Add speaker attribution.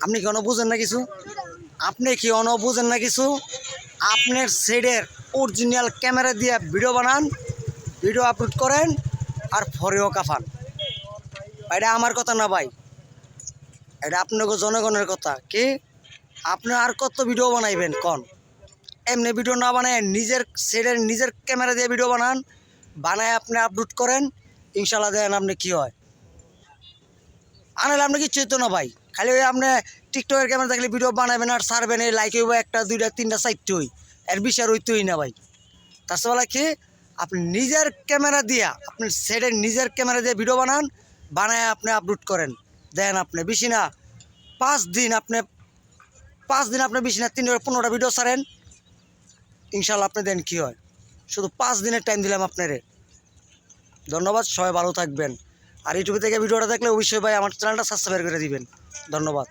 Speaker 1: আপনি কি বুঝেন না কিছু? আপনি কি বুঝেন না কিছু? আপনার সেটের অরিজিনাল ক্যামেরা দিয়ে ভিডিও বানান, ভিডিও আপলোড করেন আর ফরেও কাফান। এটা আমার কথা না ভাই, এটা আপনাকে জনগণের কথা। কি আপনি আর কত ভিডিও বানাইবেন কন? এমনি ভিডিও না বানায় নিজের সেটের নিজের ক্যামেরা দিয়ে ভিডিও বানান, বানায় আপনি আপলোড করেন, ইনশাল্লাহ দেন আপনি কি হয়। আনালে আপনি কিচ্ছু হইতো না ভাই, খালি ওই আপনি টিকটকের ক্যামেরা থাকলে ভিডিও বানাবেন আর ছাড়বেন, এই লাইক হইব 1টা 2টা 3টা 4টা হই, এর বেশি আর হইতোই না ভাই। তাছাড়া কি আপনি নিজের ক্যামেরা দিয়া আপনি সেটের নিজের ক্যামেরা দিয়ে ভিডিও বানান, বানায় আপনি আপলোড করেন, দেন আপনি বেশি না 5 দিন আপনি বেশি না 3-15টা ভিডিও ছাড়েন, ইনশাল্লাহ আপনি দেন কি হয়। শুধু 5 দিনের টাইম দিলাম আপনারে। ধন্যবাদ, সবাই ভালো থাকবেন। আর ইউটিউব থেকে ভিডিওটা দেখলে অবশ্যই ভাই আমার চ্যানেলটা সাবস্ক্রাইব করে দিবেন। ধন্যবাদ।